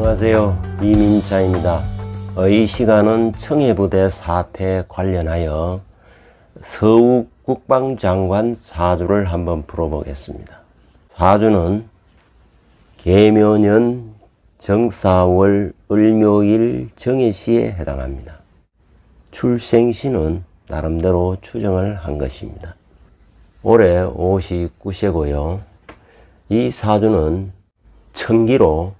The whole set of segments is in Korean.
안녕하세요. 이민자입니다. 이 시간은 청해부대 사태 관련하여 서욱 국방장관 사주를 한번 풀어보겠습니다. 사주는 계묘년 정사월 을묘일 정해시에 해당합니다. 출생시는 나름대로 추정을 한 것입니다. 올해 59세고요. 이 사주는 천기로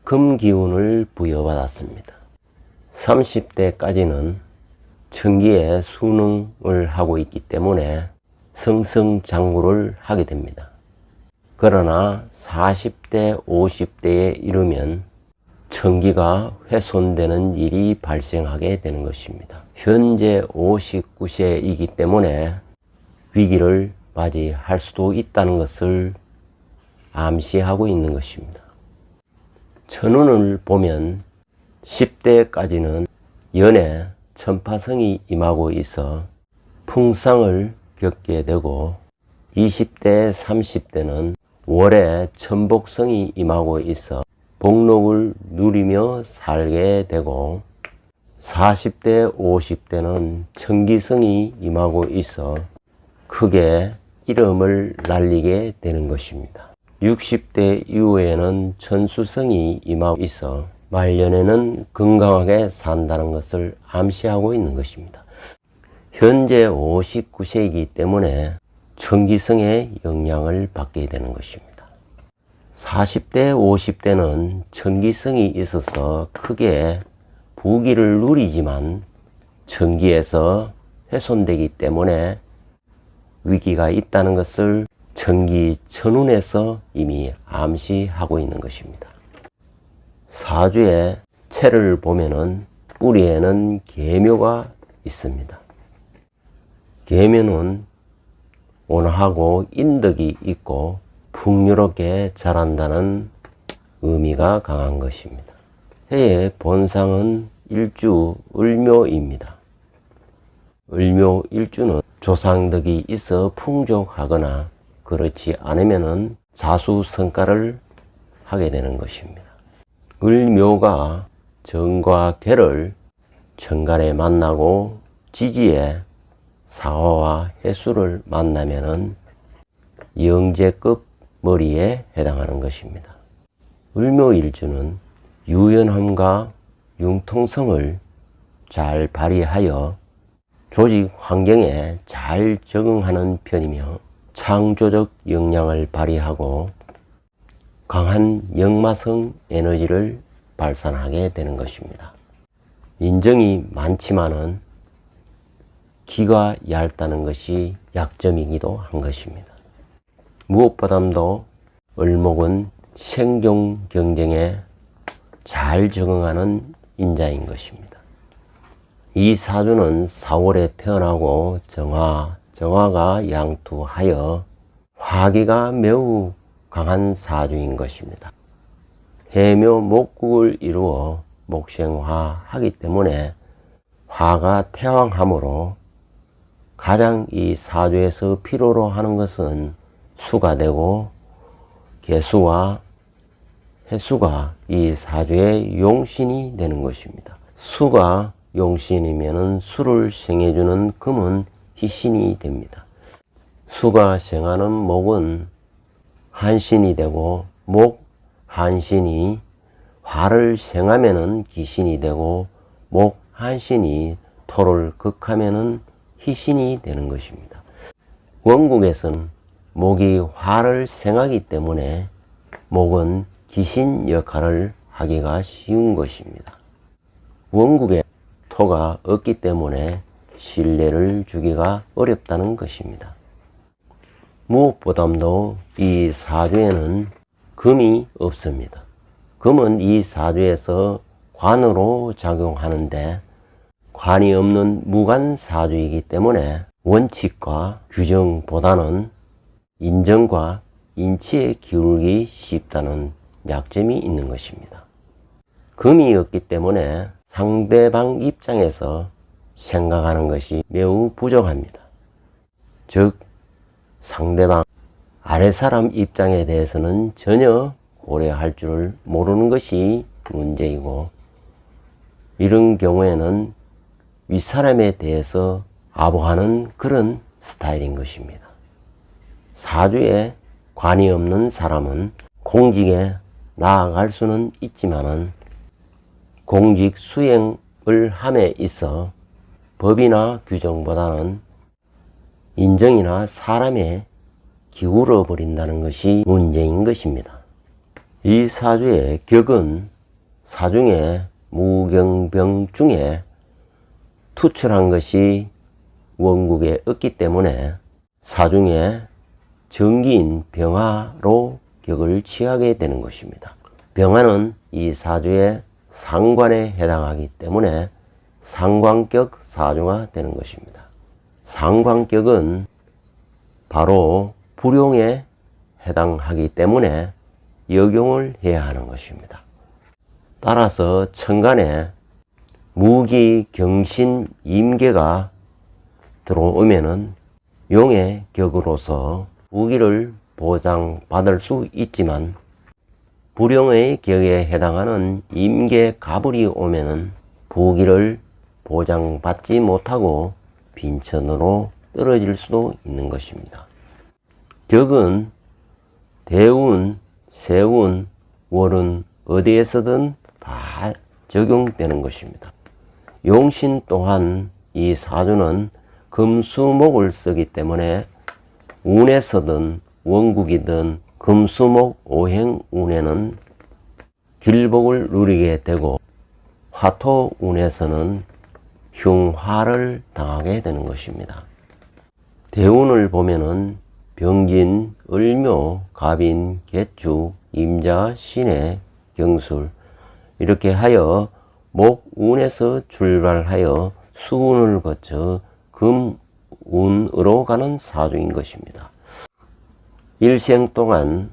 금기운을 부여받았습니다. 30대까지는 천기에 순응을 하고 있기 때문에 승승장구를 하게 됩니다. 그러나 40대, 50대에 이르면 천기가 훼손되는 일이 발생하게 되는 것입니다. 현재 59세이기 때문에 위기를 맞이할 수도 있다는 것을 암시하고 있는 것입니다. 천운을 보면 10대까지는 연애, 천파성이 임하고 있어 풍상을 겪게 되고 20대, 30대는 월에 천복성이 임하고 있어 복록을 누리며 살게 되고 40대, 50대는 천기성이 임하고 있어 크게 이름을 날리게 되는 것입니다. 60대 이후에는 천수성이 임하고 있어 말년에는 건강하게 산다는 것을 암시하고 있는 것입니다. 현재 59세이기 때문에 천기성의 영향을 받게 되는 것입니다. 40대, 50대는 천기성이 있어서 크게 부귀를 누리지만 천기에서 훼손되기 때문에 위기가 있다는 것을 천기 천운에서 이미 암시하고 있는 것입니다. 사주의 체를 보면은 뿌리에는 계묘가 있습니다. 계묘는 온화하고 인덕이 있고 풍요롭게 자란다는 의미가 강한 것입니다. 해의 본상은 일주 을묘입니다. 을묘 일주는 조상덕이 있어 풍족하거나 그렇지 않으면은 자수성가를 하게 되는 것입니다. 을묘가 정과 계를 천간에 만나고 지지에 사화와 해수를 만나면은 영재급 머리에 해당하는 것입니다. 을묘일주는 유연함과 융통성을 잘 발휘하여 조직 환경에 잘 적응하는 편이며 창조적 역량을 발휘하고 강한 역마성 에너지를 발산하게 되는 것입니다. 인정이 많지만은 기가 얇다는 것이 약점이기도 한 것입니다. 무엇보다도 을목은 생존 경쟁에 잘 적응하는 인자인 것입니다. 이 사주는 4월에 태어나고 정화가 양투하여 화기가 매우 강한 사주인 것입니다. 해묘 목국을 이루어 목생화하기 때문에 화가 태왕하므로 가장 이 사주에서 필요로 하는 것은 수가 되고 계수와 해수가 이 사주의 용신이 되는 것입니다. 수가 용신이면은 수를 생해주는 금은 희신이 됩니다. 수가 생하는 목은 한신이 되고 목 한신이 화를 생하면은 기신이 되고 목 한신이 토를 극하면은 희신이 되는 것입니다. 원국에서는 목이 화를 생하기 때문에 목은 기신 역할을 하기가 쉬운 것입니다. 원국에 토가 없기 때문에 신뢰를 주기가 어렵다는 것입니다. 무엇보다도 이 사주에는 금이 없습니다. 금은 이 사주에서 관으로 작용하는데 관이 없는 무관 사주이기 때문에 원칙과 규정보다는 인정과 인치에 기울기 쉽다는 약점이 있는 것입니다. 금이 없기 때문에 상대방 입장에서 생각하는 것이 매우 부족합니다. 즉 상대방 아랫사람 입장에 대해서는 전혀 고려할 줄 모르는 것이 문제이고, 이런 경우에는 윗사람에 대해서 아부하는 그런 스타일인 것입니다. 사주에 관이 없는 사람은 공직에 나아갈 수는 있지만은 공직 수행을 함에 있어 법이나 규정보다는 인정이나 사람에 기울어 버린다는 것이 문제인 것입니다. 이 사주의 격은 사중에 무경병 중에 투출한 것이 원국에 없기 때문에 사중에 정기인 병화로 격을 취하게 되는 것입니다. 병화는 이 사주의 상관에 해당하기 때문에 상관격 사주가 되는 것입니다. 상관격은 바로 불용에 해당하기 때문에 역용을 해야 하는 것입니다. 따라서 천간에 무기, 경신, 임계가 들어오면은 용의 격으로서 무기를 보장받을 수 있지만 불용의 격에 해당하는 임계, 가불이 오면은 부기를 보장받지 못하고 빈천으로 떨어질 수도 있는 것입니다. 격은 대운, 세운, 월은 어디에서든 다 적용되는 것입니다. 용신 또한 이 사주는 금수목을 쓰기 때문에 운에서든 원국이든 금수목 오행운에는 길복을 누리게 되고 화토운에서는 흉화를 당하게 되는 것입니다. 대운을 보면은 병진, 을묘, 갑인, 개축, 임자, 신해, 경술 이렇게 하여 목운에서 출발하여 수운을 거쳐 금운으로 가는 사주인 것입니다. 일생 동안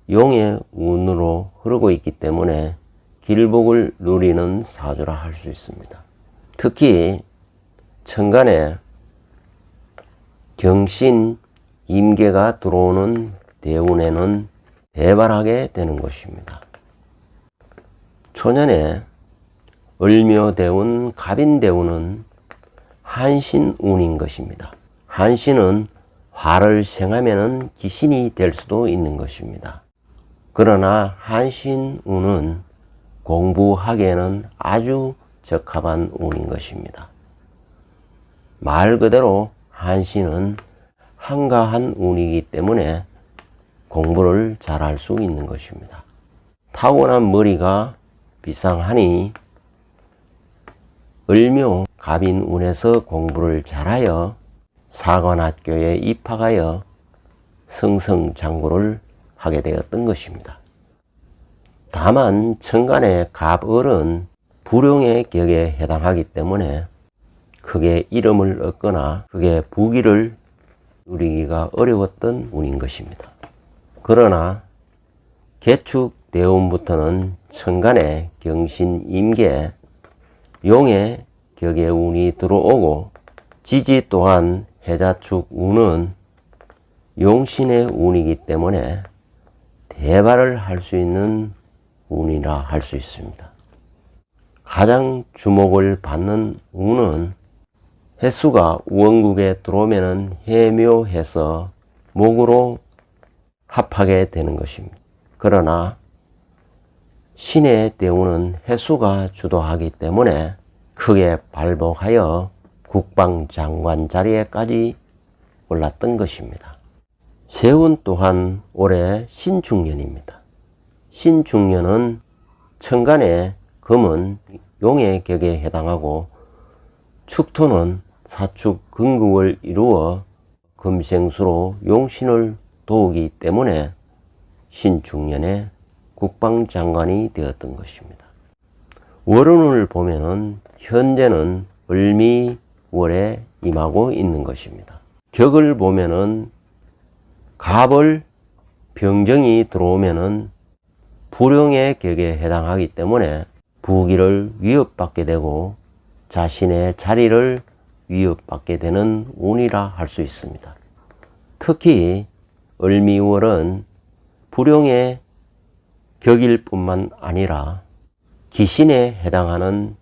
용의 운으로 흐르고 있기 때문에 길복을 누리는 사주라 할 수 있습니다. 특히 천간에 경신, 임계가 들어오는 대운에는 대발하게 되는 것입니다. 초년에 을묘대운, 갑인대운은 한신운인 것입니다. 한신은 화를 생하면 기신이 될 수도 있는 것입니다. 그러나 한신운은 공부하기에는 아주 적합한 운인 것입니다. 말 그대로 한신은 한가한 운이기 때문에 공부를 잘할 수 있는 것입니다. 타고난 머리가 비상하니 을묘 갑인운에서 공부를 잘하여 사관학교에 입학하여 승승장구를 하게 되었던 것입니다. 다만 천간의 갑을은 불용의 격에 해당하기 때문에 크게 이름을 얻거나 크게 부귀를 누리기가 어려웠던 운인 것입니다. 그러나 개축 대운부터는 천간에 경신 임계 용의 격의 운이 들어오고 지지 또한 해자축 운은 용신의 운이기 때문에 대발을 할 수 있는 운이라 할 수 있습니다. 가장 주목을 받는 운은 해수가 원국에 들어오면 해묘해서 목으로 합하게 되는 것입니다. 그러나 신의 대운은 해수가 주도하기 때문에 크게 발복하여 국방장관 자리에까지 올랐던 것입니다. 세운 또한 올해 신축년입니다. 신축년은 천간에 금은 용의 격에 해당하고 축토는 사축 근국을 이루어 금생수로 용신을 도우기 때문에 신축년에 국방장관이 되었던 것입니다. 월운을 보면은 현재는 을미월에 임하고 있는 것입니다. 격을 보면은 갑을 병정이 들어오면은 불용의 격에 해당하기 때문에 부귀를 위협받게 되고 자신의 자리를 위협받게 되는 운이라 할 수 있습니다. 특히 을미월은 불용의 격일 뿐만 아니라 기신에 해당하는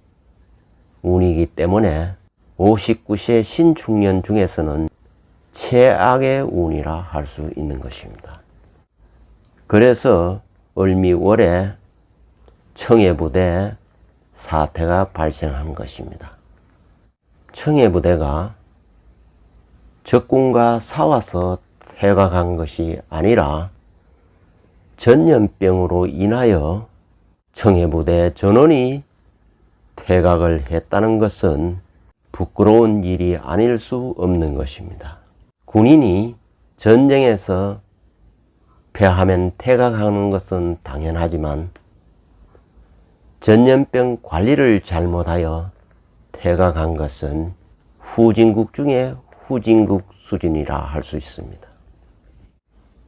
운이기 때문에 59세 신축년 중에서는 최악의 운이라 할 수 있는 것입니다. 그래서 을미월에 청해부대 사태가 발생한 것입니다. 청해부대가 적군과 싸워서 퇴각한 것이 아니라 전염병으로 인하여 청해부대 전원이 퇴각을 했다는 것은 부끄러운 일이 아닐 수 없는 것입니다. 군인이 전쟁에서 패하면 퇴각하는 것은 당연하지만 전염병 관리를 잘못하여 퇴각한 것은 후진국 중에 후진국 수준이라 할 수 있습니다.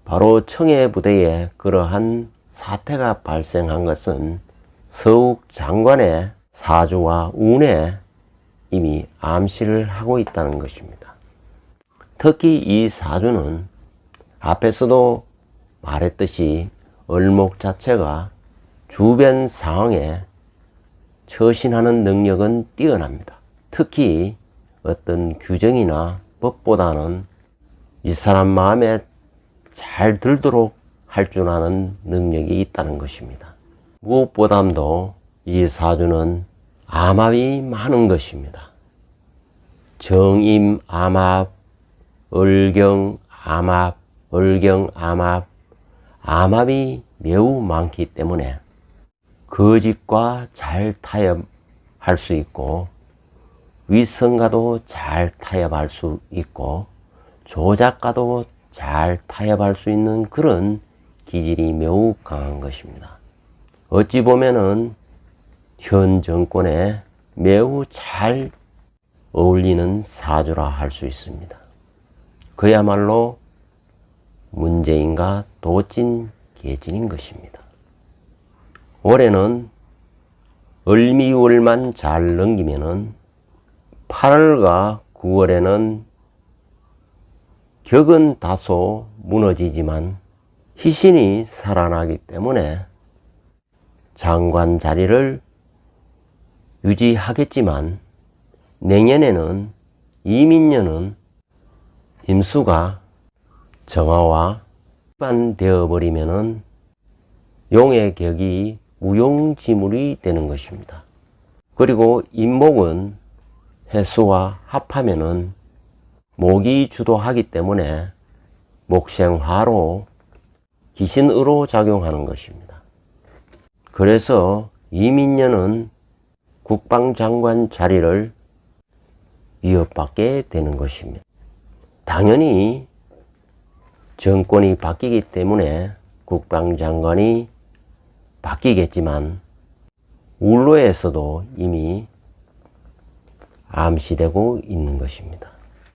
바로 청해부대에 그러한 사태가 발생한 것은 서욱 장관의 사주와 운에 이미 암시를 하고 있다는 것입니다. 특히 이 사주는 앞에서도 말했듯이 을목 자체가 주변 상황에 처신하는 능력은 뛰어납니다. 특히 어떤 규정이나 법보다는 이 사람 마음에 잘 들도록 할 줄 아는 능력이 있다는 것입니다. 무엇보다도 이 사주는 암합이 많은 것입니다. 정임 암합, 을경 암합, 을경 암합, 암합이 매우 많기 때문에 거짓과 잘 타협할 수 있고 위선과도 잘 타협할 수 있고 조작과도 잘 타협할 수 있는 그런 기질이 매우 강한 것입니다. 어찌 보면은 현 정권에 매우 잘 어울리는 사주라 할 수 있습니다. 그야말로 문재인과 도찐 개찐인 것입니다. 올해는 을미월만 잘 넘기면은 8월과 9월에는 격은 다소 무너지지만 희신이 살아나기 때문에 장관 자리를 유지하겠지만 내년에는 이민년은 임수가 정화와 반되어 버리면은 용의 격이 무용지물이 되는 것입니다. 그리고 임목은 해수와 합하면은 목이 주도하기 때문에 목생화로 기신으로 작용하는 것입니다. 그래서 이민년은 국방장관 자리를 위협받게 되는 것입니다. 당연히 정권이 바뀌기 때문에 국방장관이 바뀌겠지만 울로에서도 이미 암시되고 있는 것입니다.